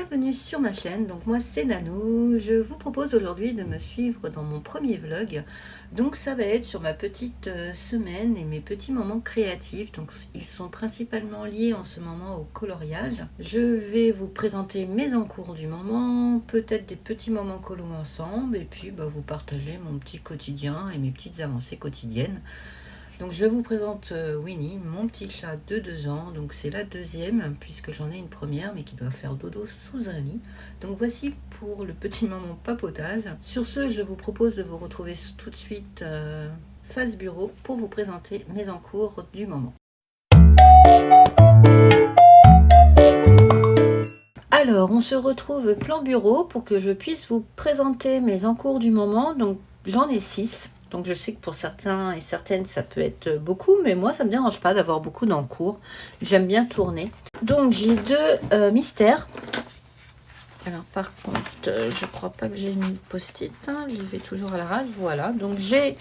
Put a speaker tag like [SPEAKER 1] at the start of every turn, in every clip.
[SPEAKER 1] bienvenue sur ma chaîne. Donc moi c'est Nanou, je vous propose aujourd'hui de me suivre dans mon premier vlog. Donc ça va être sur ma petite semaine et mes petits moments créatifs. Donc ils sont principalement liés en ce moment au coloriage. Je vais vous présenter mes encours du moment, peut-être des petits moments colo ensemble, et puis vous partager mon petit quotidien et mes petites avancées quotidiennes. Donc je vous présente Winnie, mon petit chat de 2 ans. Donc c'est la deuxième puisque j'en ai une première mais qui doit faire dodo sous un lit. Donc voici pour le petit moment papotage. Sur ce, je vous propose de vous retrouver tout de suite face bureau pour vous présenter mes encours du moment. Alors on se retrouve plan bureau pour que je puisse vous présenter mes encours du moment. Donc j'en ai 6. Donc je sais que pour certains et certaines ça peut être beaucoup, mais moi ça me dérange pas d'avoir beaucoup d'encours. J'aime bien tourner. Donc j'ai 2 mystères. Alors par contre, je crois pas que j'ai une post-it, hein, j'y vais toujours à l'arrache. Voilà, donc j'ai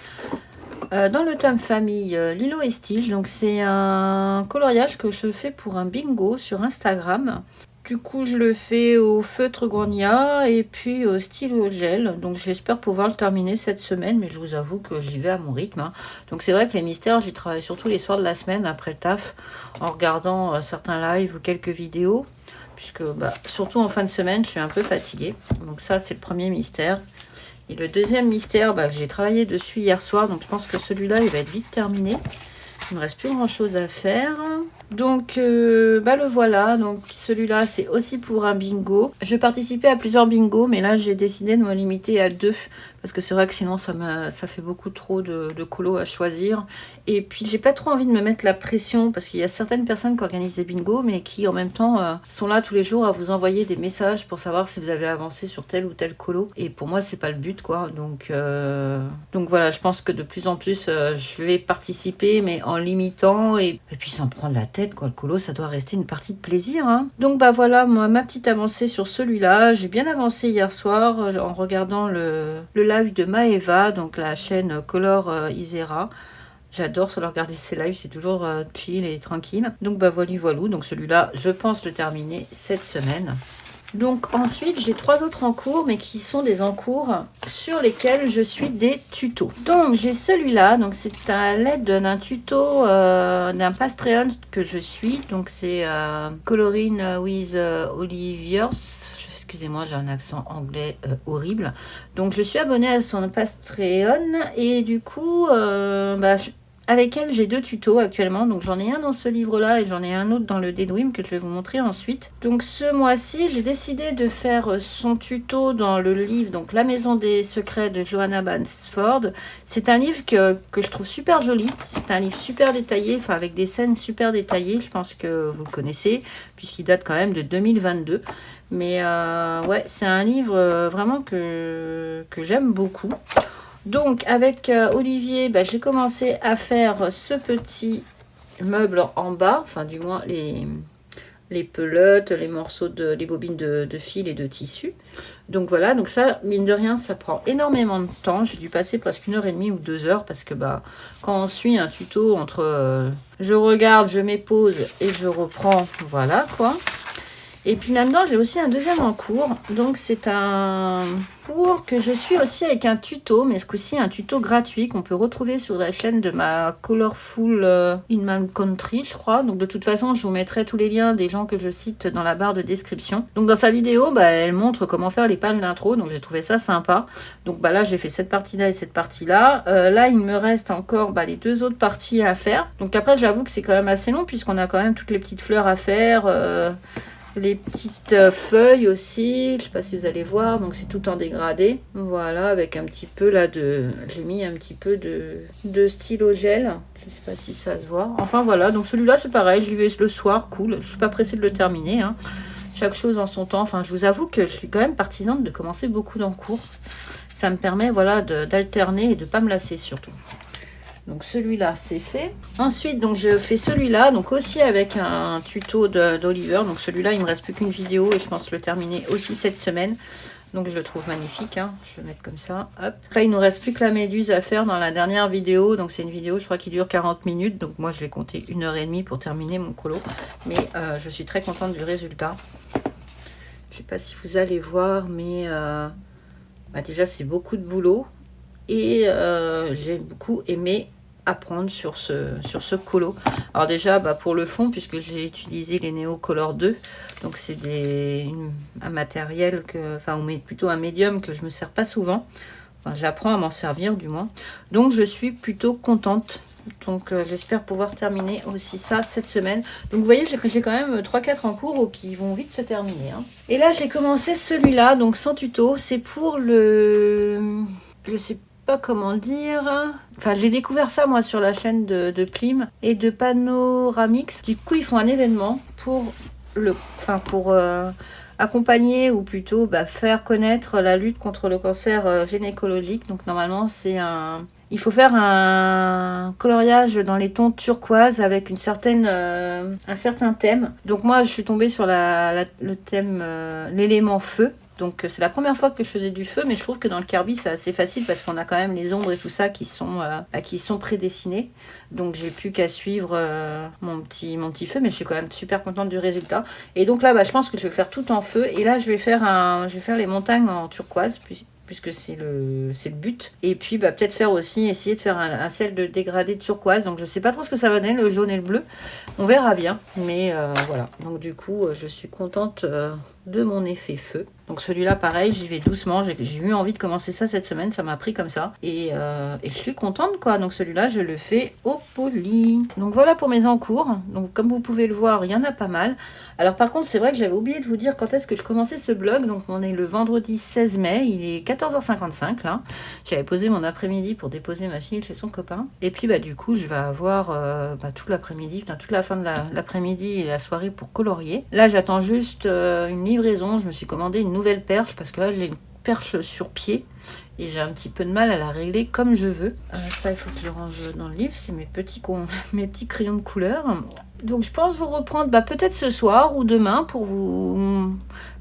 [SPEAKER 1] dans le tome famille Lilo et Stitch. Donc c'est un coloriage que je fais pour un bingo sur Instagram. Du coup, je le fais au feutre Grania et puis au stylo gel. Donc, j'espère pouvoir le terminer cette semaine, mais je vous avoue que j'y vais à mon rythme, hein. Donc, c'est vrai que les mystères, j'y travaille surtout les soirs de la semaine après le taf, en regardant certains lives ou quelques vidéos, puisque surtout en fin de semaine, je suis un peu fatiguée. Donc, ça, c'est le premier mystère. Et le deuxième mystère, j'ai travaillé dessus hier soir, donc je pense que celui-là, il va être vite terminé. Il ne me reste plus grand chose à faire. Donc le voilà. Donc celui-là c'est aussi pour un bingo. Je vais participer à plusieurs bingos, mais là j'ai décidé de me limiter à 2 parce que c'est vrai que sinon ça fait beaucoup trop de colos à choisir. Et puis j'ai pas trop envie de me mettre la pression parce qu'il y a certaines personnes qui organisent des bingos mais qui en même temps sont là tous les jours à vous envoyer des messages pour savoir si vous avez avancé sur tel ou tel colo. Et pour moi c'est pas le but quoi. Donc voilà, je pense que de plus en plus je vais participer mais en limitant et puis sans prendre la tête quoi. Le colo ça doit rester une partie de plaisir, hein. Donc voilà moi ma petite avancée sur celui-là. J'ai bien avancé hier soir en regardant le live de Maeva, donc la chaîne Color Isera. J'adore leur regarder ses lives, c'est toujours chill et tranquille. Donc voilà, donc celui-là je pense le terminer cette semaine. Donc ensuite j'ai 3 autres encours mais qui sont des encours sur lesquels je suis des tutos. Donc j'ai celui-là, donc c'est à l'aide d'un tuto d'un Patreon que je suis. Donc c'est Coloring with Oliviers. Excusez-moi, j'ai un accent anglais horrible. Donc je suis abonnée à son Patreon et du coup avec elle, j'ai 2 tutos actuellement. Donc j'en ai un dans ce livre-là et j'en ai un autre dans le Daydream que je vais vous montrer ensuite. Donc ce mois-ci, j'ai décidé de faire son tuto dans le livre donc La Maison des Secrets de Johanna Basford. C'est un livre que je trouve super joli. C'est un livre super détaillé, enfin avec des scènes super détaillées. Je pense que vous le connaissez puisqu'il date quand même de 2022. Mais ouais, c'est un livre vraiment que j'aime beaucoup. Donc avec Olivier, j'ai commencé à faire ce petit meuble en bas, enfin du moins les pelotes, les morceaux les bobines de fil et de tissu. Donc voilà, donc ça, mine de rien, ça prend énormément de temps. J'ai dû passer presque 1h30 ou 2 heures parce que quand on suit un tuto entre je regarde, je mets pause et je reprends, voilà quoi. Et puis là-dedans, j'ai aussi un deuxième en cours. Donc, c'est un cours que je suis aussi avec un tuto, mais ce coup-ci, un tuto gratuit qu'on peut retrouver sur la chaîne de ma Colorful in My Country, je crois. Donc, de toute façon, je vous mettrai tous les liens des gens que je cite dans la barre de description. Donc, dans sa vidéo, elle montre comment faire les pages d'intro. Donc, j'ai trouvé ça sympa. Donc, là, j'ai fait cette partie-là et cette partie-là. Là, il me reste encore les 2 autres parties à faire. Donc, après, j'avoue que c'est quand même assez long puisqu'on a quand même toutes les petites fleurs à faire. Les petites feuilles aussi, je sais pas si vous allez voir, donc c'est tout en dégradé. Voilà, avec un petit peu j'ai mis un petit peu de stylo gel. Je sais pas si ça se voit. Enfin voilà, donc celui-là c'est pareil, j'y vais le soir, cool. Je suis pas pressée de le terminer, hein. Chaque chose en son temps. Enfin, je vous avoue que je suis quand même partisane de commencer beaucoup d'encours. Ça me permet d'alterner et de pas me lasser surtout. Donc celui-là c'est fait. Ensuite donc je fais celui-là donc aussi avec un tuto d'Oliver. Donc celui-là il me reste plus qu'une vidéo et je pense le terminer aussi cette semaine. Donc je le trouve magnifique, hein. Je vais le mettre comme ça. Hop. Là il nous reste plus que la méduse à faire dans la dernière vidéo. Donc c'est une vidéo je crois qui dure 40 minutes. Donc moi je vais compter 1h30 pour terminer mon colo. Mais je suis très contente du résultat. Je sais pas si vous allez voir, mais déjà c'est beaucoup de boulot. Et j'ai beaucoup aimé apprendre sur ce colo. Alors déjà pour le fond, puisque j'ai utilisé les Neo Color 2, donc c'est un matériel ou plutôt un médium que je me sers pas souvent. Enfin, j'apprends à m'en servir du moins. Donc je suis plutôt contente. Donc j'espère pouvoir terminer aussi ça cette semaine. Donc vous voyez, j'ai quand même 3-4 en cours qui vont vite se terminer. Hein. Et là j'ai commencé celui-là, donc sans tuto. C'est pour je sais pas comment dire. Enfin, j'ai découvert ça moi sur la chaîne de Plim et de Panoramix. Du coup, ils font un événement pour accompagner ou plutôt faire connaître la lutte contre le cancer gynécologique. Donc normalement, il faut faire un coloriage dans les tons turquoise avec un certain thème. Donc moi, je suis tombée sur le thème, l'élément feu. Donc c'est la première fois que je faisais du feu, mais je trouve que dans le Kirby c'est assez facile parce qu'on a quand même les ombres et tout ça qui sont prédessinées. Donc j'ai plus qu'à suivre mon petit feu, mais je suis quand même super contente du résultat. Et donc là je pense que je vais faire tout en feu. Et là je vais faire les montagnes en turquoise puisque c'est le but. Et puis peut-être essayer de faire un ciel de dégradé de turquoise. Donc je sais pas trop ce que ça va donner, le jaune et le bleu. On verra bien. Mais voilà. Donc du coup je suis contente de mon effet feu. Donc celui-là pareil, j'y vais doucement. J'ai eu envie de commencer ça cette semaine, ça m'a pris comme ça. Et je suis contente quoi. Donc celui-là je le fais au poli. Donc voilà pour mes encours. Donc comme vous pouvez le voir, il y en a pas mal. Alors par contre c'est vrai que j'avais oublié de vous dire quand est-ce que je commençais ce blog. Donc on est le vendredi 16 mai, il est 14h55 là. J'avais posé mon après-midi pour déposer ma fille chez son copain. Et puis du coup je vais avoir tout l'après-midi, toute la fin de l'après-midi et la soirée pour colorier. Là j'attends juste une livraison. Je me suis commandé une nouvelle perche parce que là j'ai une perche sur pied et j'ai un petit peu de mal à la régler comme je veux. Ça il faut que je range dans le livre, c'est mes petits crayons de couleur. Donc je pense vous reprendre peut-être ce soir ou demain pour vous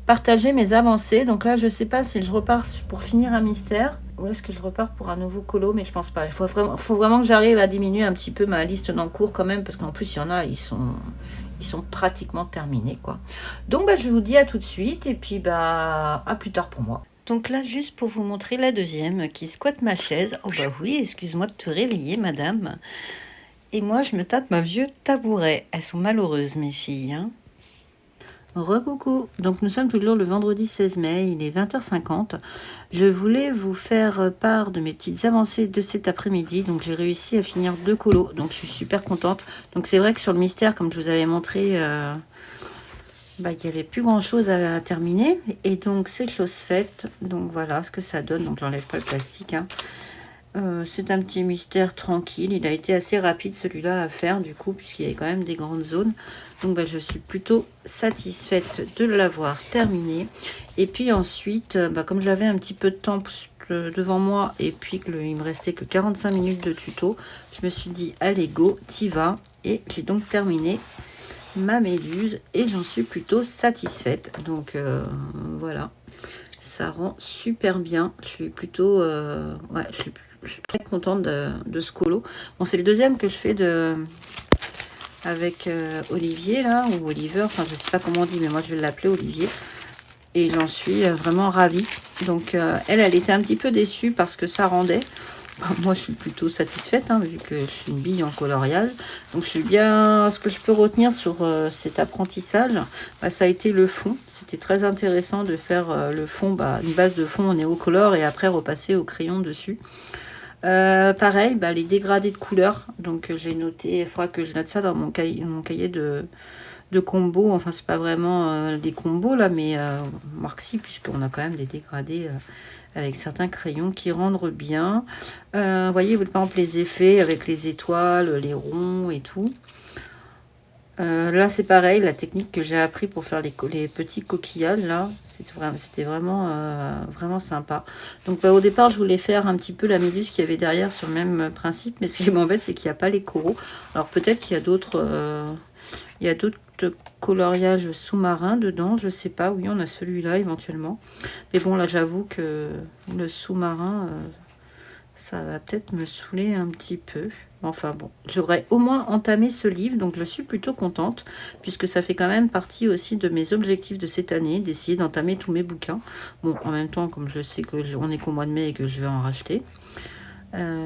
[SPEAKER 1] partager mes avancées. Donc là je sais pas si je repars pour finir un mystère ou est-ce que je repars pour un nouveau colo, mais je pense pas. Il faut vraiment que j'arrive à diminuer un petit peu ma liste d'encours quand même, parce qu'en plus il y en a, ils sont pratiquement terminés quoi. Donc je vous dis à tout de suite et puis à plus tard pour moi. Donc là, juste pour vous montrer la deuxième qui squatte ma chaise. Oh oui, excuse-moi de te réveiller, madame. Et moi, je me tape ma vieux tabouret. Elles sont malheureuses, mes filles. Hein. Recoucou. Donc nous sommes toujours le vendredi 16 mai, il est 20h50. Je voulais vous faire part de mes petites avancées de cet après-midi. Donc j'ai réussi à finir 2 colos. Donc je suis super contente. Donc c'est vrai que sur le mystère, comme je vous avais montré... il n'y avait plus grand chose à terminer et donc c'est chose faite. Donc voilà ce que ça donne. Donc j'enlève pas le plastique hein. C'est un petit mystère tranquille, il a été assez rapide celui-là à faire du coup puisqu'il y avait quand même des grandes zones. Donc je suis plutôt satisfaite de l'avoir terminé. Et puis ensuite comme j'avais un petit peu de temps devant moi et puis il me restait que 45 minutes de tuto, je me suis dit allez go, t'y vas. Et j'ai donc terminé ma méduse et j'en suis plutôt satisfaite. Donc voilà, ça rend super bien. Je suis plutôt je suis très contente de ce colo. Bon, c'est le deuxième que je fais avec Olivier là, ou Oliver, enfin je sais pas comment on dit, mais moi je vais l'appeler Olivier. Et j'en suis vraiment ravie. Donc elle était un petit peu déçue parce que ça rendait. Moi, je suis plutôt satisfaite, hein, vu que je suis une bille en coloriage. Donc, je suis bien... Ce que je peux retenir sur cet apprentissage, ça a été le fond. C'était très intéressant de faire le fond, une base de fond en néocolore et après repasser au crayon dessus. Pareil, les dégradés de couleurs. Donc, j'ai noté, il faudra que je note ça dans mon cahier de combos. Enfin, c'est pas vraiment des combos, là, mais marque-ci, puisqu'on a quand même des dégradés... avec certains crayons qui rendent bien. Vous voyez, par exemple, les effets avec les étoiles, les ronds et tout. Là, c'est pareil, la technique que j'ai appris pour faire les petits coquillages, là, c'était vraiment sympa. Donc, au départ, je voulais faire un petit peu la méduse qu'il y avait derrière sur le même principe, mais ce qui m'embête, c'est qu'il n'y a pas les coraux. Alors, peut-être qu'il y a d'autres... coloriages sous-marins dedans, je sais pas. Oui, on a celui-là éventuellement, mais bon là j'avoue que le sous-marin ça va peut-être me saouler un petit peu. Enfin bon, j'aurais au moins entamé ce livre, donc je suis plutôt contente, puisque ça fait quand même partie aussi de mes objectifs de cette année, d'essayer d'entamer tous mes bouquins. Bon, en même temps, comme je sais qu'on est qu'au mois de mai et que je vais en racheter,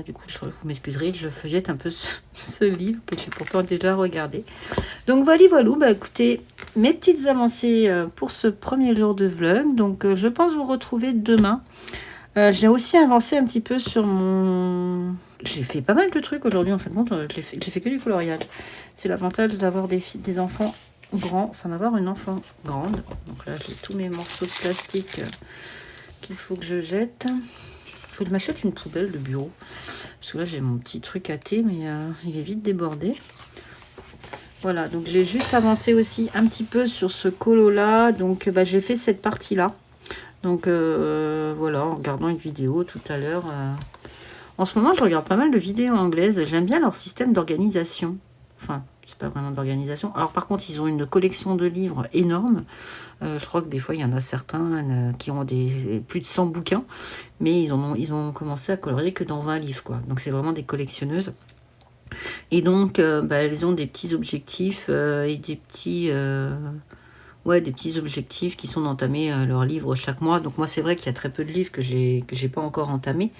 [SPEAKER 1] du coup, vous m'excuserez, je feuillette un peu ce livre que j'ai pourtant déjà regardé. Donc voilà, bah écoutez, mes petites avancées pour ce premier jour de vlog. Donc je pense vous retrouver demain. J'ai aussi avancé un petit peu sur mon... J'ai fait pas mal de trucs aujourd'hui, en fait. J'ai fait que du coloriage. C'est l'avantage d'avoir des enfants grands, enfin d'avoir une enfant grande. Donc là, j'ai tous mes morceaux de plastique qu'il faut que je jette. Il faut que je m'achète une poubelle de bureau. Parce que là, j'ai mon petit truc à thé, mais il est vite débordé. Voilà, donc j'ai juste avancé aussi un petit peu sur ce colo-là. Donc j'ai fait cette partie-là. Donc voilà, en regardant une vidéo tout à l'heure. En ce moment, je regarde pas mal de vidéos anglaises. J'aime bien leur système d'organisation. Enfin, c'est pas vraiment d'organisation. Alors par contre, ils ont une collection de livres énorme. Je crois que des fois, il y en a certains qui ont plus de 100 bouquins. Mais ils ont commencé à colorier que dans 20 livres, quoi. Donc c'est vraiment des collectionneuses. Et donc, elles ont des petits objectifs et des petits... des petits objectifs qui sont d'entamer leurs livres chaque mois. Donc moi, c'est vrai qu'il y a très peu de livres que j'ai pas encore entamés,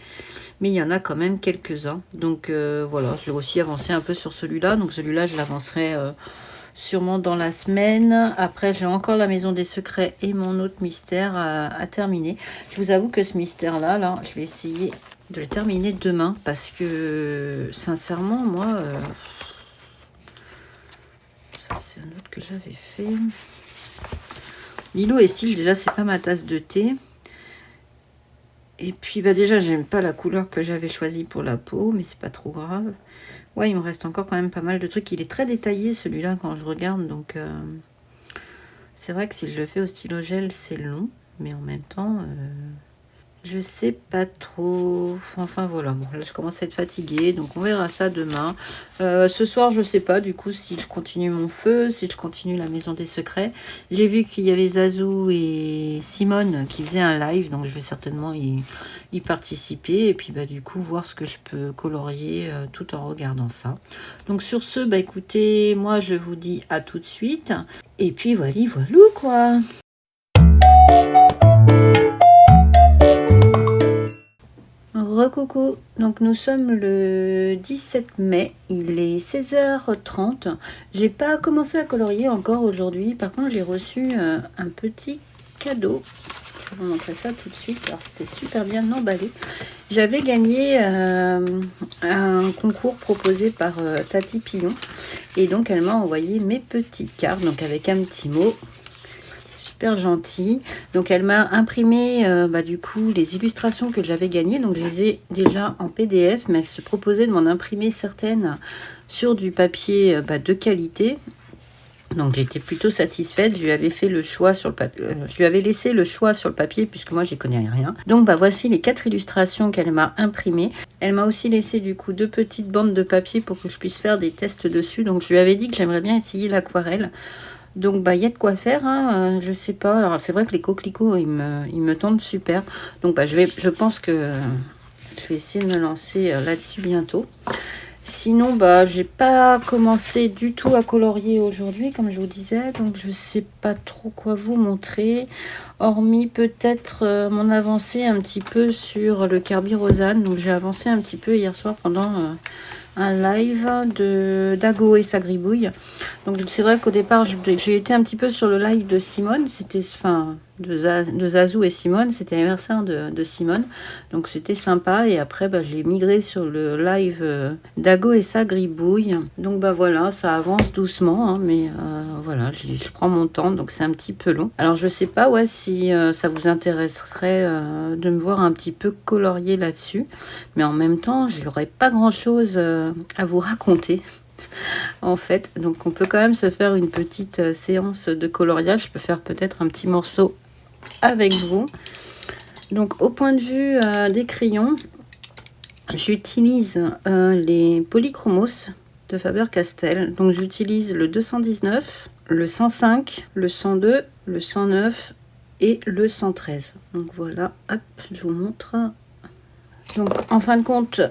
[SPEAKER 1] mais il y en a quand même quelques-uns. Donc voilà, j'ai aussi avancé un peu sur celui-là. Donc celui-là, je l'avancerai sûrement dans la semaine. Après, j'ai encore la Maison des Secrets et mon autre mystère à terminer. Je vous avoue que ce mystère-là, je vais essayer de le terminer demain parce que sincèrement, moi, ça c'est un autre que j'avais fait. Lilo et Stitch, déjà, c'est pas ma tasse de thé. Et puis, déjà, j'aime pas la couleur que j'avais choisie pour la peau, mais c'est pas trop grave. Ouais, il me reste encore quand même pas mal de trucs. Il est très détaillé, celui-là, quand je regarde. Donc, c'est vrai que si je le fais au stylo gel, c'est long. Mais en même temps, je sais pas trop. Enfin voilà, bon là je commence à être fatiguée, donc on verra ça demain. Ce soir, je sais pas du coup si je continue mon feu, si je continue la Maison des Secrets. J'ai vu qu'il y avait Zazou et Simone qui faisaient un live, donc je vais certainement y participer et puis du coup voir ce que je peux colorier tout en regardant ça. Donc sur ce, écoutez, moi je vous dis à tout de suite. Et puis voilà, quoi. Recoucou, donc nous sommes le 17 mai, il est 16h30. J'ai pas commencé à colorier encore aujourd'hui, par contre j'ai reçu un petit cadeau. Je vais vous montrer ça tout de suite, alors c'était super bien emballé. J'avais gagné un concours proposé par Tati Pillon et donc elle m'a envoyé mes petites cartes, donc avec un petit mot. Super gentil. Donc elle m'a imprimé du coup les illustrations que j'avais gagnées. Donc je les ai déjà en PDF, mais elle se proposait de m'en imprimer certaines sur du papier de qualité. Donc j'étais plutôt satisfaite. Je lui avais fait le choix sur le papier. Je lui avais laissé le choix sur le papier puisque moi j'y connais rien. Donc voici les 4 illustrations qu'elle m'a imprimées. Elle m'a aussi laissé du coup 2 petites bandes de papier pour que je puisse faire des tests dessus. Donc je lui avais dit que j'aimerais bien essayer l'aquarelle. Donc il y a de quoi faire, hein, je sais pas. Alors c'est vrai que les coquelicots ils me tentent super. Donc je pense que je vais essayer de me lancer là-dessus bientôt. Sinon j'ai pas commencé du tout à colorier aujourd'hui comme je vous disais, donc je sais pas trop quoi vous montrer, hormis peut-être mon avancée un petit peu sur le Carbirosane. Donc j'ai avancé un petit peu hier soir pendant un live de Dago et sa gribouille. Donc c'est vrai qu'au départ j'ai été un petit peu sur le live de Simone, c'était de Zazou et Simone, c'était l'anniversaire de Simone, donc c'était sympa. Et après j'ai migré sur le live Dago et sa gribouille. Donc voilà, ça avance doucement, hein, mais voilà, je prends mon temps, donc c'est un petit peu long. Alors je sais pas si ça vous intéresserait de me voir un petit peu colorier là-dessus, mais en même temps j'aurais pas grand chose à vous raconter en fait, donc on peut quand même se faire une petite séance de coloriage. Je peux faire peut-être un petit morceau avec vous. Donc au point de vue des crayons, j'utilise les Polychromos de Faber-Castell. Donc j'utilise le 219, le 105, le 102, le 109 et le 113. Donc voilà, hop, je vous montre. Donc en fin de compte,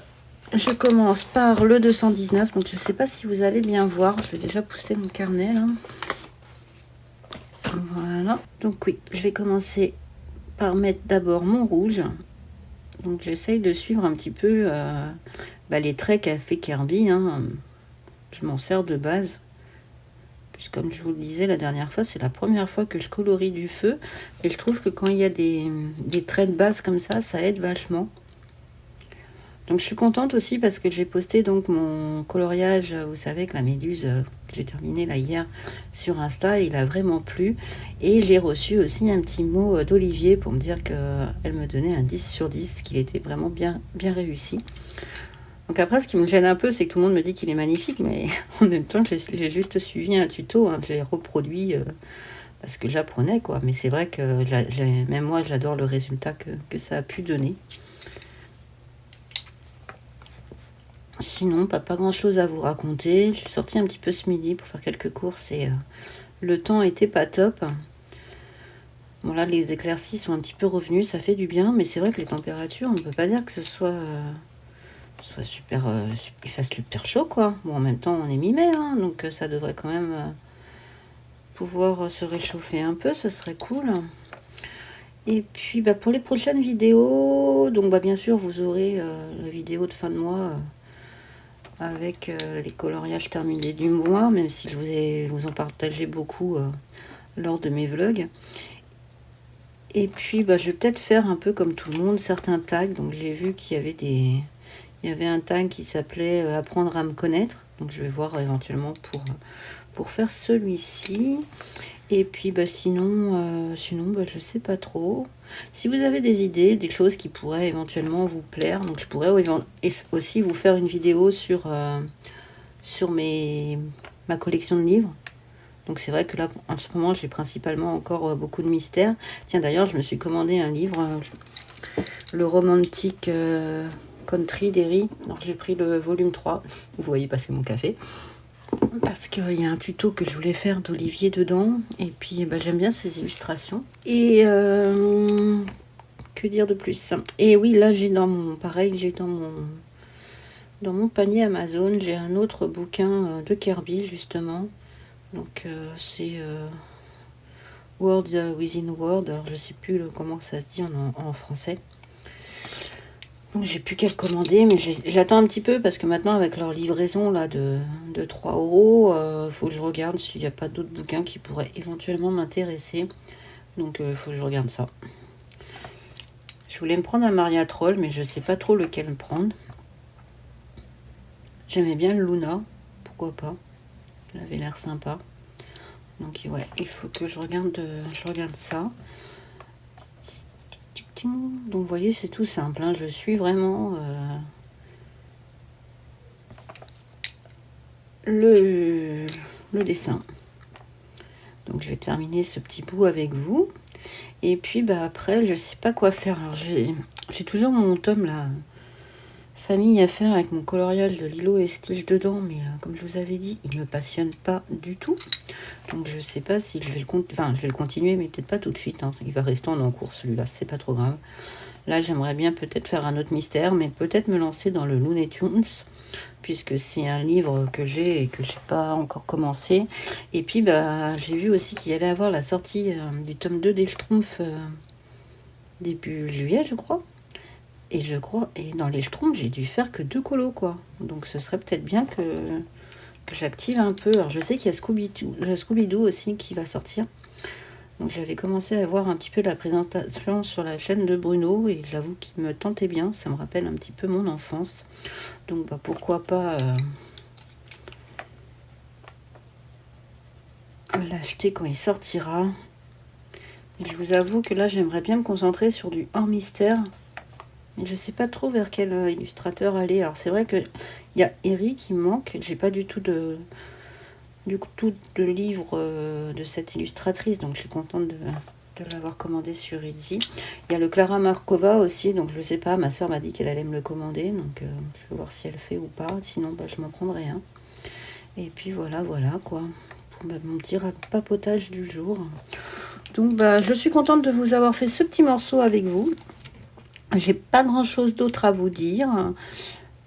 [SPEAKER 1] je commence par le 219. Donc je ne sais pas si vous allez bien voir. Je vais déjà pousser mon carnet là. Voilà. Donc oui, je vais commencer par mettre d'abord mon rouge. Donc j'essaye de suivre un petit peu les traits qu'a fait Kirby. Hein. Je m'en sers de base. Puisque comme je vous le disais la dernière fois, c'est la première fois que je colorie du feu. Et je trouve que quand il y a des traits de base comme ça aide vachement. Donc je suis contente aussi parce que j'ai posté donc mon coloriage, vous savez, avec la méduse que j'ai terminé là hier sur Insta, et il a vraiment plu. Et j'ai reçu aussi un petit mot d'Olivier pour me dire qu'elle me donnait un 10 sur 10, qu'il était vraiment bien réussi. Donc après, ce qui me gêne un peu, c'est que tout le monde me dit qu'il est magnifique, mais en même temps, j'ai juste suivi un tuto, hein, j'ai reproduit parce que j'apprenais, quoi. Mais c'est vrai que même moi, j'adore le résultat que ça a pu donner. Sinon, pas grand chose à vous raconter. Je suis sortie un petit peu ce midi pour faire quelques courses et le temps était pas top. Bon là, les éclaircies sont un petit peu revenues, ça fait du bien, mais c'est vrai que les températures, on ne peut pas dire que ce soit super, il fasse super chaud, quoi. Bon, en même temps, on est mi-mai, hein, donc ça devrait quand même pouvoir se réchauffer un peu, ce serait cool. Et puis, pour les prochaines vidéos, donc bien sûr, vous aurez la vidéo de fin de mois avec les coloriages terminés du mois, même si je vous en partagez beaucoup lors de mes vlogs. Et puis je vais peut-être faire un peu comme tout le monde certains tags. Donc j'ai vu qu'il y avait un tag qui s'appelait apprendre à me connaître. Donc je vais voir éventuellement pour faire celui-ci. Et puis sinon je sais pas trop. Si vous avez des idées, des choses qui pourraient éventuellement vous plaire, donc je pourrais aussi vous faire une vidéo sur ma collection de livres. Donc c'est vrai que là, en ce moment, j'ai principalement encore beaucoup de mystères. Tiens, d'ailleurs, je me suis commandé un livre, le Romantic Country d'Eri. Alors j'ai pris le volume 3. Vous voyez passer mon café. Parce qu'il y a un tuto que je voulais faire d'Olivier dedans. Et puis j'aime bien ces illustrations. Et que dire de plus? Et oui, là j'ai dans mon panier Amazon, j'ai un autre bouquin de Kirby justement. Donc c'est World Within World. Alors je sais plus comment ça se dit en français. Donc j'ai plus qu'à le commander, mais j'attends un petit peu parce que maintenant avec leur livraison là de 3 €, faut que je regarde s'il n'y a pas d'autres bouquins qui pourraient éventuellement m'intéresser. Donc il faut que je regarde ça. Je voulais me prendre un Maria Troll, mais je sais pas trop lequel me prendre. J'aimais bien le Luna, pourquoi pas. Il avait l'air sympa. Donc ouais, il faut que je regarde ça. Donc vous voyez, c'est tout simple, hein. Je suis vraiment le dessin. Donc je vais terminer ce petit bout avec vous. Et puis après, je sais pas quoi faire. Alors j'ai toujours mon tome là, famille à faire avec mon coloriage de Lilo et Stitch dedans, mais comme je vous avais dit, il me passionne pas du tout. Donc je sais pas si je vais le continuer, mais peut-être pas tout de suite, hein. Il va rester en encours celui-là, c'est pas trop grave. Là j'aimerais bien peut-être faire un autre mystère, mais peut-être me lancer dans le Looney Tunes, puisque c'est un livre que j'ai et que je n'ai pas encore commencé. Et puis j'ai vu aussi qu'il y allait avoir la sortie du tome 2 des Schtroumpfs début juillet, je crois. Et dans les Schtroumpfs, j'ai dû faire que 2 colos, quoi. Donc ce serait peut-être bien que j'active un peu. Alors je sais qu'il y a Scooby-Doo aussi qui va sortir. Donc j'avais commencé à voir un petit peu la présentation sur la chaîne de Bruno et j'avoue qu'il me tentait bien. Ça me rappelle un petit peu mon enfance. Donc pourquoi pas l'acheter quand il sortira. Et je vous avoue que là j'aimerais bien me concentrer sur du hors mystère. Mais je sais pas trop vers quel illustrateur aller. Alors c'est vrai que il y a Eri qui me manque. J'ai pas du tout de livre de cette illustratrice, donc je suis contente de l'avoir commandé sur Etsy. Il y a le Clara Markova aussi, donc je sais pas, ma soeur m'a dit qu'elle allait me le commander, donc je vais voir si elle fait ou pas, sinon je m'en prendrai un. Et puis voilà quoi, pour mon petit papotage du jour. Donc je suis contente de vous avoir fait ce petit morceau avec vous. J'ai pas grand chose d'autre à vous dire.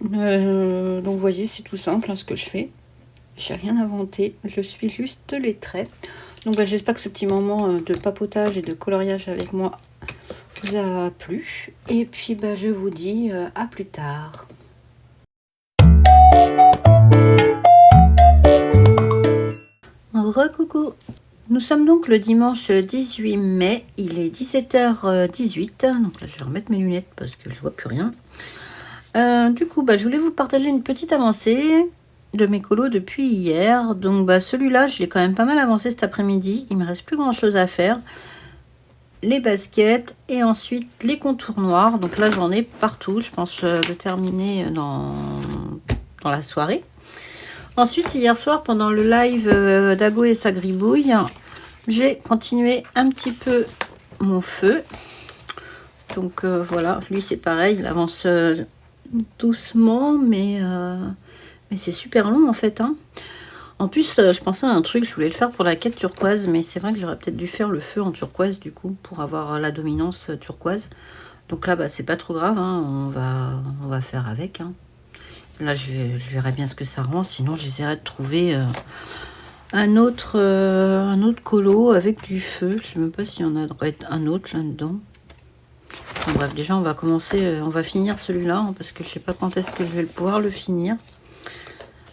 [SPEAKER 1] Donc vous voyez, c'est tout simple, hein, ce que je fais. J'ai rien inventé, je suis juste les traits. Donc bah, j'espère que ce petit moment de papotage et de coloriage avec moi vous a plu. Et puis bah, je vous dis à plus tard. Recoucou. Nous sommes donc le dimanche 18 mai, il est 17h18, donc là je vais remettre mes lunettes parce que je vois plus rien. Du coup, bah, je voulais vous partager une petite avancée de mes colos depuis hier. Donc bah, celui-là, j'ai quand même pas mal avancé cet après-midi, il me reste plus grand chose à faire. Les baskets et ensuite les contours noirs, donc là j'en ai partout, je pense le terminer dans la soirée. Ensuite, hier soir, pendant le live d'Ago et sa gribouille, j'ai continué un petit peu mon feu. Donc voilà, lui c'est pareil, il avance doucement, mais c'est super long en fait. Hein. En plus, je pensais à un truc, je voulais le faire pour la quête turquoise, mais c'est vrai que j'aurais peut-être dû faire le feu en turquoise du coup, pour avoir la dominance turquoise. Donc là, bah, c'est pas trop grave, hein, on va faire avec. Hein. Là, je verrai bien ce que ça rend, sinon j'essaierai de trouver un autre colo avec du feu. Je sais même pas s'il y en a un autre là-dedans. Enfin, bref, déjà on va commencer, on va finir celui-là, hein, parce que je sais pas quand est-ce que je vais pouvoir le finir.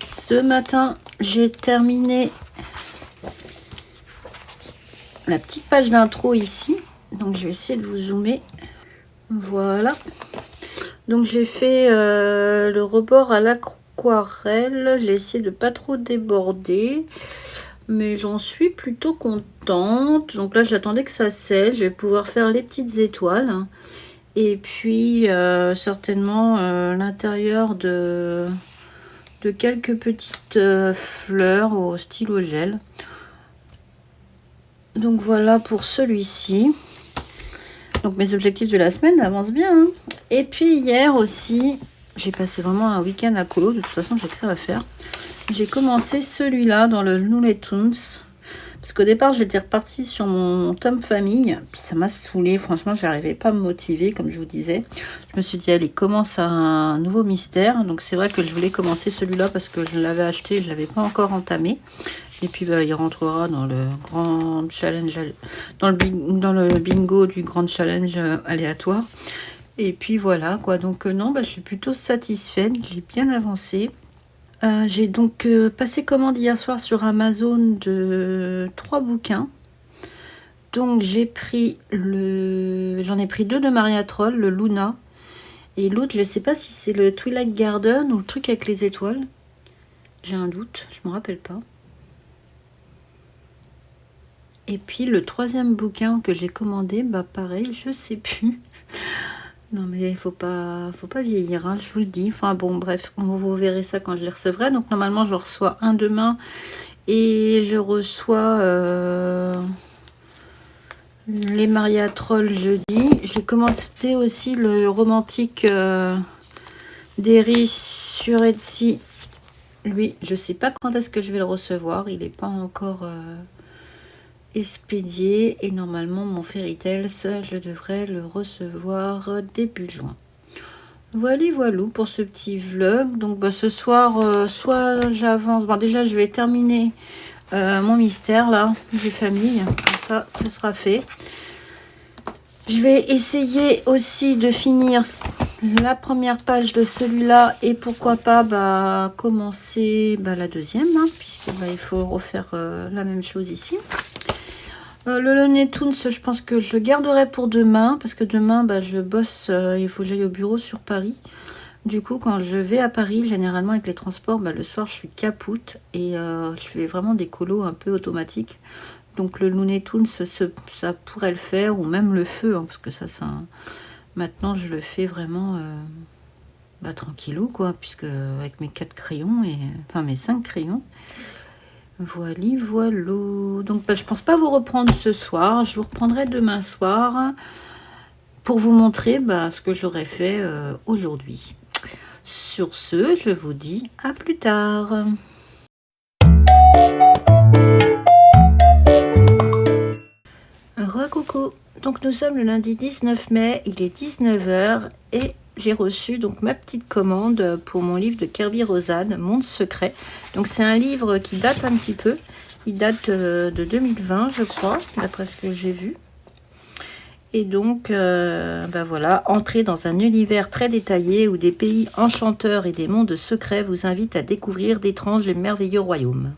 [SPEAKER 1] Ce matin, j'ai terminé la petite page d'intro ici. Donc je vais essayer de vous zoomer. Voilà. Donc j'ai fait le rebord à l'aquarelle. J'ai essayé de pas trop déborder. Mais j'en suis plutôt contente. Donc là, j'attendais que ça sèche. Je vais pouvoir faire les petites étoiles. Et puis, certainement, l'intérieur de quelques petites fleurs au stylo gel. Donc voilà pour celui-ci. Donc mes objectifs de la semaine avancent bien. Hein. Et puis hier aussi, j'ai passé vraiment un week-end à colo. De toute façon, j'ai que ça à faire. J'ai commencé celui-là dans le Looney Tunes. Parce qu'au départ, j'étais repartie sur mon tome famille. Puis ça m'a saoulée. Franchement, j'arrivais pas à me motiver, comme je vous disais. Je me suis dit, allez, commence un nouveau mystère. Donc c'est vrai que je voulais commencer celui-là parce que je l'avais acheté. Je l'avais pas encore entamé. Et puis bah, il rentrera dans le grand challenge, dans le bingo du grand challenge aléatoire. Et puis voilà quoi. Donc non, bah, je suis plutôt satisfaite. J'ai bien avancé. J'ai donc passé commande hier soir sur Amazon de 3 bouquins. Donc j'en ai pris 2 de Maria Troll, le Luna. Et l'autre, je ne sais pas si c'est le Twilight Garden ou le truc avec les étoiles. J'ai un doute, je ne me rappelle pas. Et puis le 3e bouquin que j'ai commandé, bah pareil, je sais plus. Non mais faut pas vieillir, hein, je vous le dis. Enfin bon, bref, vous verrez ça quand je les recevrai. Donc normalement, je reçois un demain et je reçois les Maria Troll jeudi. J'ai commandé aussi le romantique d'Eris sur Etsy. Lui, je sais pas quand est-ce que je vais le recevoir. Il n'est pas encore expédié. Et normalement, mon Fairy Tales, je devrais le recevoir début juin. Voilà pour ce petit vlog. Donc bah, ce soir, soit j'avance. Bon, déjà, je vais terminer mon mystère là, des familles. Comme ça, ce sera fait. Je vais essayer aussi de finir la première page de celui-là et pourquoi pas bah, commencer la deuxième, hein, puisque il faut refaire la même chose ici. Le Looney Tunes, je pense que je le garderai pour demain, parce que demain, je bosse, il faut que j'aille au bureau sur Paris. Du coup, quand je vais à Paris, généralement avec les transports, le soir, je suis capoute et je fais vraiment des colos un peu automatiques. Donc le Looney Tunes, ça pourrait le faire, ou même le feu, hein, parce que ça, maintenant, je le fais vraiment tranquillou, quoi, puisque avec mes 4 crayons, enfin mes 5 crayons. Voilà. Donc je pense pas vous reprendre ce soir. Je vous reprendrai demain soir pour vous montrer ce que j'aurais fait aujourd'hui. Sur ce, je vous dis à plus tard. Recoucou. Donc nous sommes le lundi 19 mai, il est 19 h et j'ai reçu donc ma petite commande pour mon livre de Kerby Rosanne, Monde secret. Donc c'est un livre qui date un petit peu, il date de 2020 je crois, d'après ce que j'ai vu. Et donc, voilà, entrer dans un univers très détaillé où des pays enchanteurs et des mondes secrets vous invitent à découvrir d'étranges et merveilleux royaumes.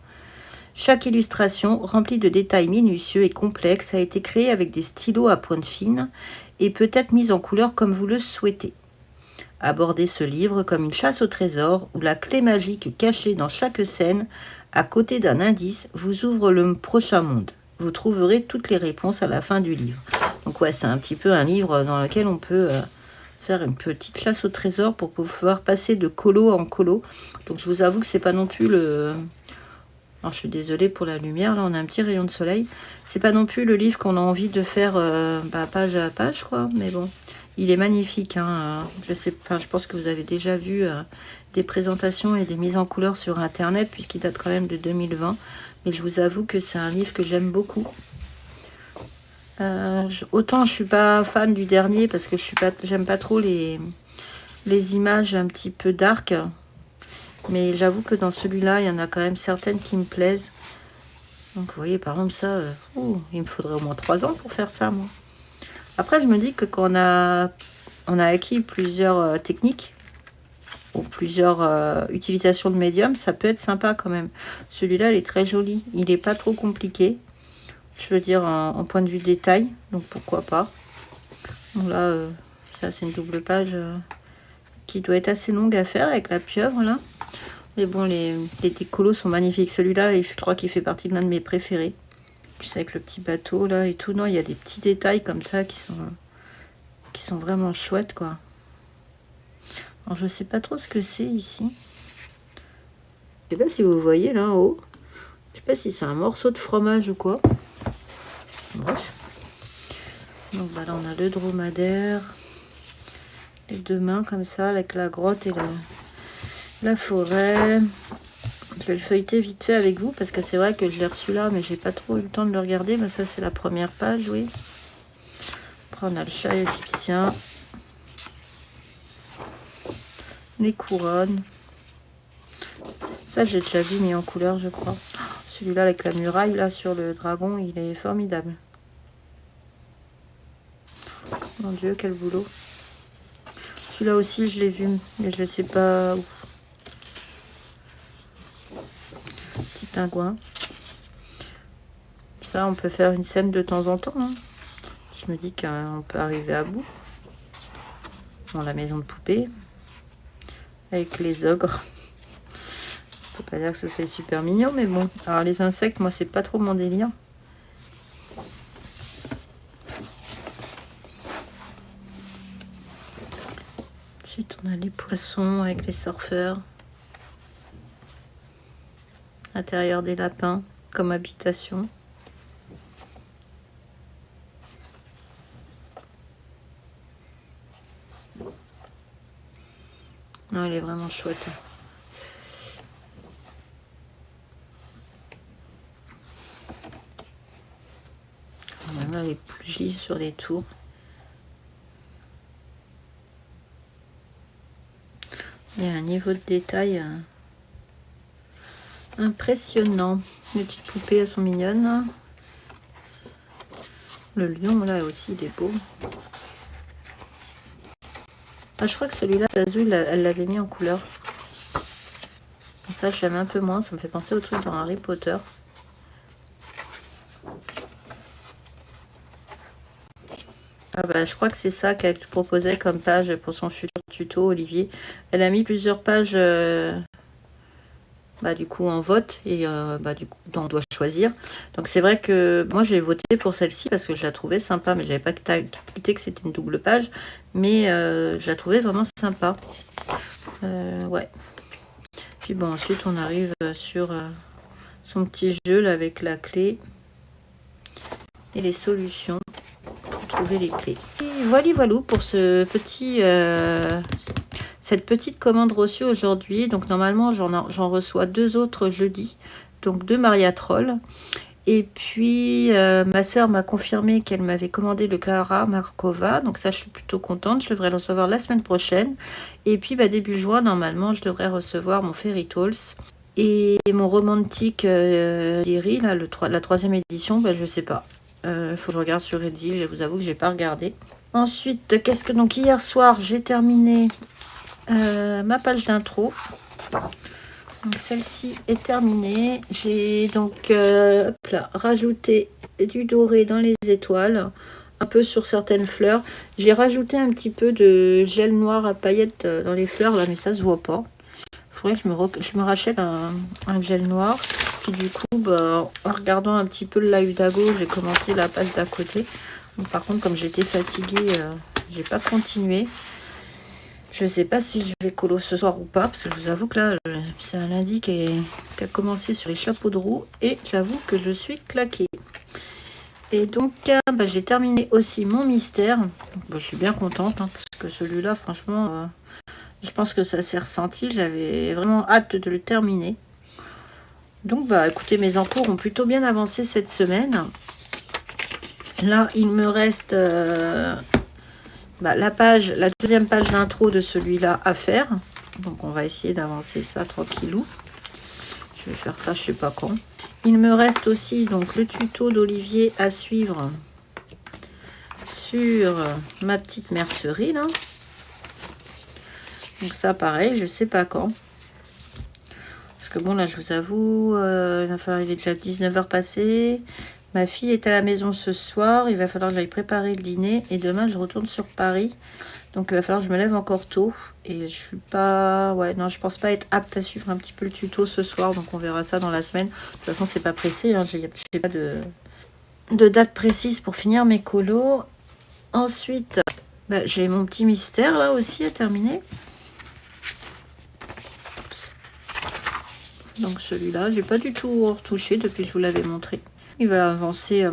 [SPEAKER 1] Chaque illustration, remplie de détails minutieux et complexes, a été créée avec des stylos à pointe fine et peut être mise en couleur comme vous le souhaitez. Abordez ce livre comme une chasse au trésor où la clé magique cachée dans chaque scène, à côté d'un indice, vous ouvre le prochain monde. Vous trouverez toutes les réponses à la fin du livre. Donc ouais, c'est un petit peu un livre dans lequel on peut faire une petite chasse au trésor pour pouvoir passer de colo en colo. Donc je vous avoue que c'est pas non plus le... Alors je suis désolée pour la lumière, là on a un petit rayon de soleil. C'est pas non plus le livre qu'on a envie de faire page à page quoi, mais bon, il est magnifique. Je pense que vous avez déjà vu des présentations et des mises en couleur sur internet puisqu'il date quand même de 2020. Mais je vous avoue que c'est un livre que j'aime beaucoup. Autant je suis pas fan du dernier parce que j'aime pas trop les images un petit peu dark. Mais j'avoue que dans celui-là, il y en a quand même certaines qui me plaisent. Donc vous voyez, par exemple, ça, il me faudrait au moins 3 ans pour faire ça, moi. Après, je me dis que quand on a acquis plusieurs techniques, ou plusieurs utilisations de médium, ça peut être sympa quand même. Celui-là, il est très joli. Il n'est pas trop compliqué. Je veux dire, en point de vue détail. Donc pourquoi pas. Donc là, ça, c'est une double page qui doit être assez longue à faire avec la pieuvre, là. Mais bon, les décolos sont magnifiques. Celui-là, je crois qu'il fait partie de l'un de mes préférés. Plus avec le petit bateau, là, et tout. Non, il y a des petits détails comme ça qui sont vraiment chouettes, quoi. Alors, je sais pas trop ce que c'est ici. Je sais pas si vous voyez, là, en haut. Je sais pas si c'est un morceau de fromage ou quoi. Bref. Donc, là, on a le dromadaire. Les 2 mains, comme ça, avec la grotte et la forêt. Je vais le feuilleter vite fait avec vous parce que c'est vrai que je l'ai reçu là mais j'ai pas trop eu le temps de le regarder. Mais ça c'est la première page, oui. Après on a le chat égyptien, les couronnes. Ça j'ai déjà vu mis en couleur je crois. Celui-là avec la muraille là sur le dragon, il est formidable. Mon Dieu, quel boulot. Celui-là aussi je l'ai vu mais je sais pas où. Pingouin. Ça, on peut faire une scène de temps en temps. Je me dis qu'on peut arriver à bout. Dans la maison de poupée. Avec les ogres. Je peux pas dire que ce soit super mignon, mais bon. Alors, les insectes, moi, c'est pas trop mon délire. Ensuite, on a les poissons avec les surfeurs. Intérieur des lapins comme habitation. Non, il est vraiment chouette. Voilà les bougies sur les tours. Il y a un niveau de détail impressionnant. Les petites poupées, elles sont mignonnes. Le lion, là aussi, il est beau. Ah, je crois que celui-là, Azul, elle l'avait mis en couleur. Ça, j'aime un peu moins. Ça me fait penser au truc dans Harry Potter. Ah bah, je crois que c'est ça qu'elle proposait comme page pour son futur tuto, Olivier. Elle a mis plusieurs pages... du coup en vote et du coup on doit choisir. Donc c'est vrai que moi j'ai voté pour celle-ci parce que je la trouvais sympa, mais j'avais pas quitté que c'était une double page, mais je la trouvais vraiment sympa. Ouais. Puis bon, ensuite on arrive sur son petit jeu là, avec la clé et les solutions pour trouver les clés. Et voilà pour ce petit cette petite commande reçue aujourd'hui. Donc normalement j'en reçois 2 autres jeudi, donc 2 Maria Troll. Et puis, ma sœur m'a confirmé qu'elle m'avait commandé le Clara Markova. Donc ça, je suis plutôt contente. Je devrais le recevoir la semaine prochaine. Et puis, début juin, normalement, je devrais recevoir mon Fairy Tales. Et mon romantique Diary, là, la 3e édition, je sais pas. Faut que je regarde sur Reddit. Je vous avoue que j'ai pas regardé. Ensuite, donc hier soir, j'ai terminé ma page d'intro. Donc celle-ci est terminée. J'ai donc rajouté du doré dans les étoiles, un peu sur certaines fleurs. J'ai rajouté un petit peu de gel noir à paillettes dans les fleurs là, mais ça se voit pas. Il faudrait que je me rachète un gel noir. Puis du coup, en regardant un petit peu le live d'Ago, j'ai commencé la page d'à côté. Donc, par contre, comme j'étais fatiguée, j'ai pas continué. Je sais pas si je vais colo ce soir ou pas, parce que je vous avoue que là, c'est un lundi qui a commencé sur les chapeaux de roue, et j'avoue que je suis claquée. Et donc, j'ai terminé aussi mon mystère. Donc, je suis bien contente, parce que celui-là, franchement, je pense que ça s'est ressenti. J'avais vraiment hâte de le terminer. Donc, écoutez, mes encours ont plutôt bien avancé cette semaine. Là, il me reste... la 2e page d'intro de celui-là à faire. Donc on va essayer d'avancer ça tranquillou. Je vais faire ça je sais pas quand. Il me reste aussi donc le tuto d'Olivier à suivre sur ma petite mercerie là. Donc ça pareil, je sais pas quand. Parce que bon là je vous avoue, il est déjà 19h passé. Ma fille est à la maison ce soir, il va falloir que j'aille préparer le dîner et demain je retourne sur Paris. Donc il va falloir que je me lève encore tôt et je suis pas... Ouais, non, je pense pas être apte à suivre un petit peu le tuto ce soir, donc on verra ça dans la semaine. De toute façon, c'est pas pressé, hein, j'ai pas de date précise pour finir mes colos. Ensuite, j'ai mon petit mystère là aussi à terminer. Oups. Donc celui-là, j'ai pas du tout retouché depuis que je vous l'avais montré. Il va avancer.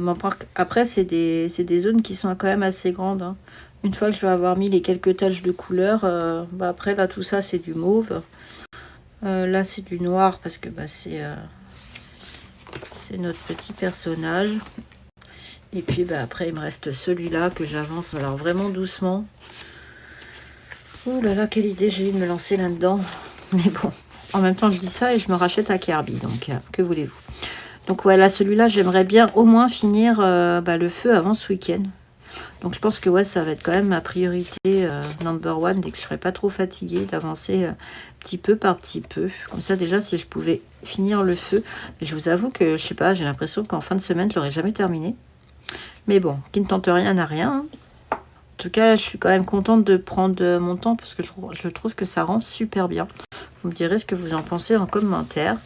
[SPEAKER 1] Après, c'est des zones qui sont quand même assez grandes. Hein. Une fois que je vais avoir mis les quelques taches de couleur, après, là, tout ça, c'est du mauve. Là, c'est du noir parce que c'est notre petit personnage. Et puis, après, il me reste celui-là que j'avance. Alors, vraiment doucement. Oh là là, quelle idée j'ai eu de me lancer là-dedans. Mais bon, en même temps, je dis ça et je me rachète un Kirby. Donc, que voulez-vous? Donc voilà, celui-là, j'aimerais bien au moins finir le feu avant ce week-end. Donc je pense que ça va être quand même ma priorité number one, dès que je serai pas trop fatiguée, d'avancer petit peu par petit peu. Comme ça déjà, si je pouvais finir le feu. Mais je vous avoue que, je sais pas, j'ai l'impression qu'en fin de semaine, je l'aurais jamais terminé. Mais bon, qui ne tente rien n'a rien. Hein. En tout cas, je suis quand même contente de prendre mon temps parce que je trouve que ça rend super bien. Vous me direz ce que vous en pensez en commentaire.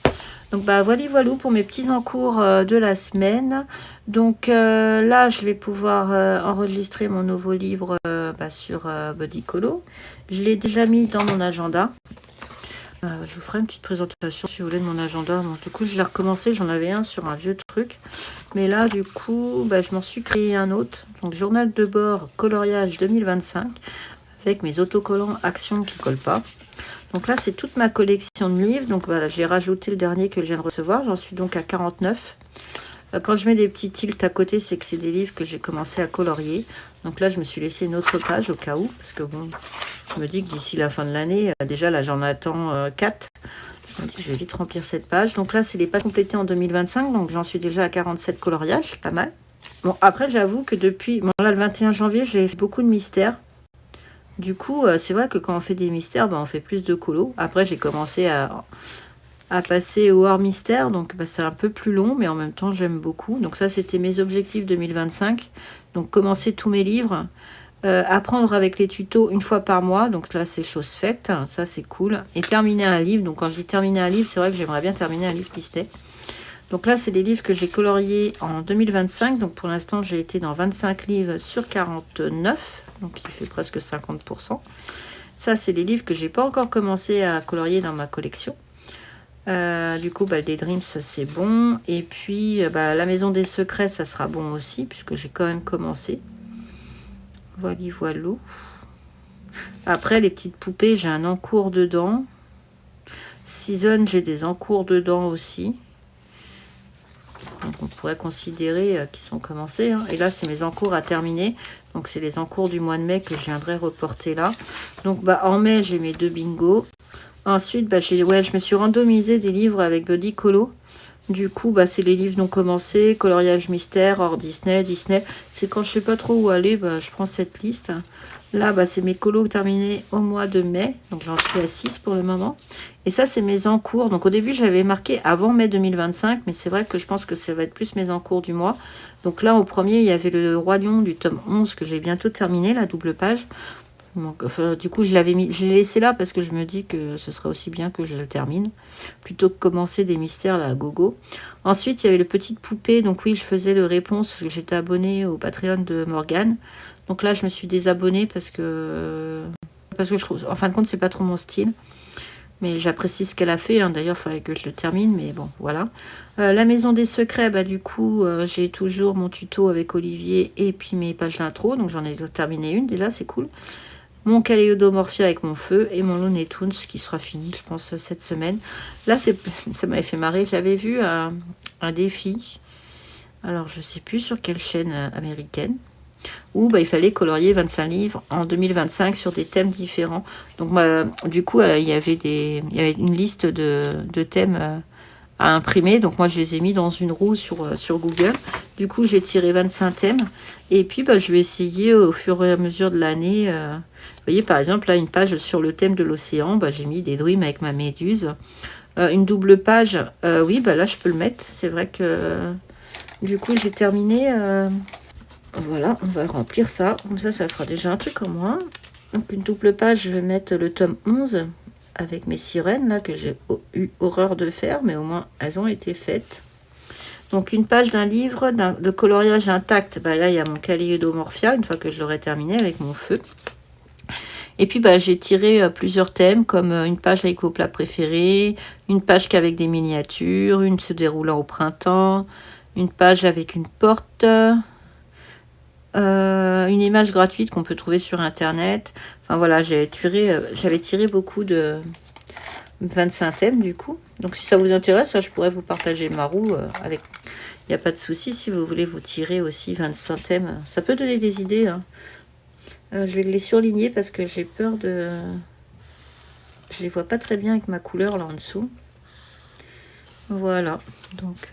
[SPEAKER 1] Donc voilà pour mes petits encours de la semaine. Donc là, je vais pouvoir enregistrer mon nouveau livre sur Bodycolo. Je l'ai déjà mis dans mon agenda. Je vous ferai une petite présentation si vous voulez de mon agenda. Bon, du coup, je l'ai recommencé. J'en avais un sur un vieux truc. Mais là, du coup, je m'en suis créé un autre. Donc, journal de bord coloriage 2025 avec mes autocollants Action qui ne collent pas. Donc là, c'est toute ma collection de livres. Donc voilà, j'ai rajouté le dernier que je viens de recevoir. J'en suis donc à 49. Quand je mets des petits tilts à côté, c'est que c'est des livres que j'ai commencé à colorier. Donc là, je me suis laissé une autre page au cas où. Parce que bon, je me dis que d'ici la fin de l'année, déjà là, j'en attends 4. Je me dis que je vais vite remplir cette page. Donc là, c'est les pages complétées en 2025. Donc j'en suis déjà à 47 coloriages. Pas mal. Bon, après, j'avoue que depuis... Bon, là, le 21 janvier, j'ai fait beaucoup de mystères. Du coup, c'est vrai que quand on fait des mystères, on fait plus de colos. Après, j'ai commencé à passer au hors mystère. Donc, c'est un peu plus long, mais en même temps, j'aime beaucoup. Donc, ça, c'était mes objectifs 2025. Donc, commencer tous mes livres. Apprendre avec les tutos une fois par mois. Donc, là, c'est chose faite. Ça, c'est cool. Et terminer un livre. Donc, quand je dis terminer un livre, c'est vrai que j'aimerais bien terminer un livre Disney. Donc là, c'est des livres que j'ai coloriés en 2025. Donc, pour l'instant, j'ai été dans 25 livres sur 49. Donc, il fait presque 50%. Ça, c'est les livres que j'ai pas encore commencé à colorier dans ma collection. Du coup, des Dreams, c'est bon. Et puis, la Maison des Secrets, ça sera bon aussi, puisque j'ai quand même commencé. Voilà. Après, les petites poupées, j'ai un encours dedans. Season, j'ai des encours dedans aussi. Donc, pourrait considérer qu'ils sont commencés. Hein. Et là, c'est mes encours à terminer. Donc, c'est les encours du mois de mai que je viendrai reporter là. Donc, en mai, j'ai mes 2 bingos. Ensuite, je me suis randomisé des livres avec Buddy Colo. Du coup, c'est les livres non commencés, coloriage mystère, hors Disney. C'est quand je sais pas trop où aller, je prends cette liste. Là, c'est mes colos terminés au mois de mai. Donc, j'en suis à 6 pour le moment. Et ça, c'est mes encours. Donc, au début, j'avais marqué avant mai 2025. Mais c'est vrai que je pense que ça va être plus mes encours du mois. Donc là, au premier, il y avait le Roi Lion du tome 11 que j'ai bientôt terminé, la double page. Donc, du coup, je l'ai laissé là parce que je me dis que ce serait aussi bien que je le termine. Plutôt que commencer des mystères là à gogo. Ensuite, il y avait le Petite Poupée. Donc oui, je faisais le réponse parce que j'étais abonnée au Patreon de Morgane. Donc là, je me suis désabonnée parce que je trouve, en fin de compte, c'est pas trop mon style. Mais j'apprécie ce qu'elle a fait. Hein. D'ailleurs, il faudrait que je le termine. Mais bon, voilà. La Maison des Secrets, du coup, j'ai toujours mon tuto avec Olivier et puis mes pages d'intro. Donc j'en ai terminé une déjà, c'est cool. Mon Kaléodomorphia avec mon feu et mon Looney Tunes qui sera fini, je pense, cette semaine. Là, ça m'avait fait marrer. J'avais vu un défi. Alors, je sais plus sur quelle chaîne américaine. Où il fallait colorier 25 livres en 2025 sur des thèmes différents. Donc, du coup, il y avait une liste de thèmes à imprimer. Donc, moi, je les ai mis dans une roue sur Google. Du coup, j'ai tiré 25 thèmes. Et puis, je vais essayer au fur et à mesure de l'année. Vous voyez, par exemple, là, une page sur le thème de l'océan. J'ai mis des drumes avec ma méduse. Une double page. Oui, là, je peux le mettre. C'est vrai que, du coup, j'ai terminé... Voilà, on va remplir ça. Comme ça fera déjà un truc en moins. Donc, une double page, je vais mettre le tome 11 avec mes sirènes, là, que j'ai eu horreur de faire, mais au moins, elles ont été faites. Donc, une page d'un livre de coloriage intact. Là, il y a mon Kaléodomorphia, une fois que je l'aurai terminé avec mon feu. Et puis, j'ai tiré plusieurs thèmes, comme une page avec vos plats préférés, une page qu'avec des miniatures, une se déroulant au printemps, une page avec une porte... une image gratuite qu'on peut trouver sur internet. Enfin voilà, j'avais tiré beaucoup de 25 thèmes du coup. Donc si ça vous intéresse, je pourrais vous partager ma roue avec. Il n'y a pas de souci si vous voulez vous tirer aussi 25 thèmes. Ça peut donner des idées. Hein. Je vais les surligner parce que j'ai peur de. Je les vois pas très bien avec ma couleur là en dessous. Voilà. Donc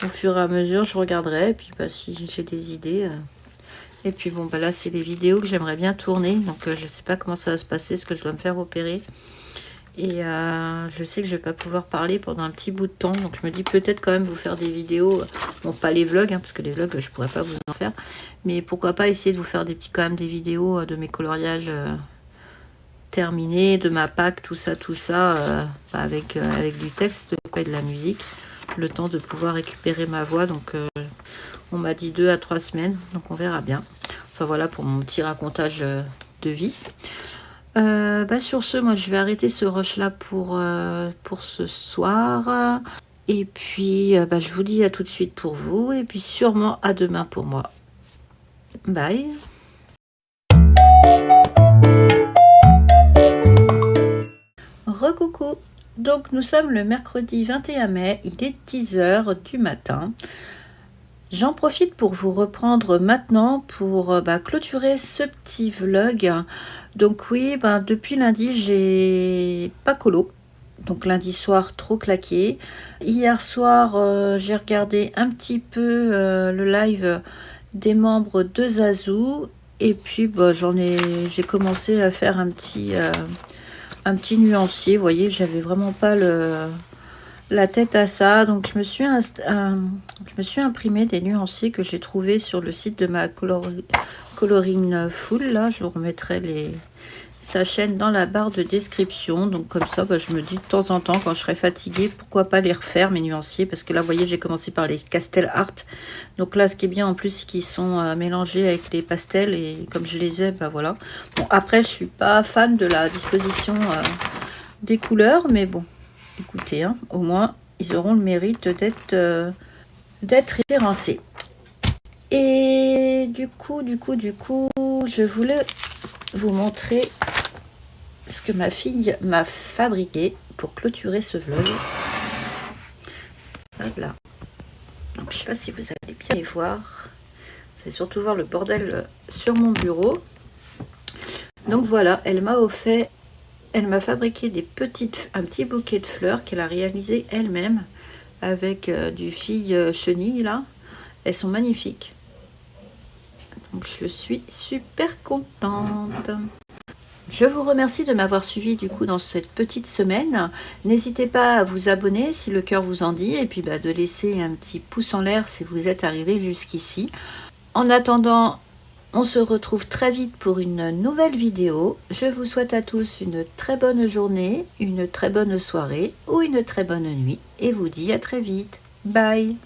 [SPEAKER 1] au fur et à mesure, je regarderai. Et puis si j'ai des idées. Et puis bon, là, c'est les vidéos que j'aimerais bien tourner. Donc, je ne sais pas comment ça va se passer, ce que je dois me faire opérer. Et je sais que je ne vais pas pouvoir parler pendant un petit bout de temps. Donc, je me dis peut-être quand même vous faire des vidéos. Bon, pas les vlogs, parce que les vlogs, je ne pourrais pas vous en faire. Mais pourquoi pas essayer de vous faire quand même des vidéos de mes coloriages terminés, de ma PAC, tout ça, avec du texte et de la musique. Le temps de pouvoir récupérer ma voix. Donc, on m'a dit 2 à 3 semaines, donc on verra bien. Enfin voilà pour mon petit racontage de vie. Sur ce, moi je vais arrêter ce rush là pour ce soir. Et puis je vous dis à tout de suite pour vous. Et puis sûrement à demain pour moi. Bye. Recoucou. Donc nous sommes le mercredi 21 mai, il est 10h du matin. J'en profite pour vous reprendre maintenant pour clôturer ce petit vlog. Donc oui, depuis lundi, j'ai pas colo. Donc lundi soir, trop claqué. Hier soir, j'ai regardé un petit peu le live des membres de Zazu. Et puis j'ai commencé à faire un petit nuancier. Vous voyez, j'avais vraiment pas la tête à ça, donc je me suis imprimé des nuanciers que j'ai trouvé sur le site de ma Coloring Full. Là, je vous remettrai sa chaîne dans la barre de description. Donc comme ça, je me dis de temps en temps, quand je serai fatiguée, pourquoi pas les refaire, mes nuanciers, parce que là, vous voyez, j'ai commencé par les Castel Art. Donc là, ce qui est bien en plus, c'est qu'ils sont mélangés avec les pastels, et comme je les ai, voilà. Bon, après, je suis pas fan de la disposition des couleurs, mais bon. Écoutez, au moins, ils auront le mérite d'être référencés. Et du coup, je voulais vous montrer ce que ma fille m'a fabriqué pour clôturer ce vlog. Hop là. je ne sais pas si vous allez bien les voir. Vous allez surtout voir le bordel sur mon bureau. Donc voilà, elle m'a fabriqué un petit bouquet de fleurs qu'elle a réalisé elle-même avec du fil chenille là. Elles sont magnifiques. Donc je suis super contente. Je vous remercie de m'avoir suivi du coup dans cette petite semaine. N'hésitez pas à vous abonner si le cœur vous en dit et puis de laisser un petit pouce en l'air si vous êtes arrivé jusqu'ici. En attendant, on se retrouve très vite pour une nouvelle vidéo. Je vous souhaite à tous une très bonne journée, une très bonne soirée ou une très bonne nuit et vous dis à très vite. Bye!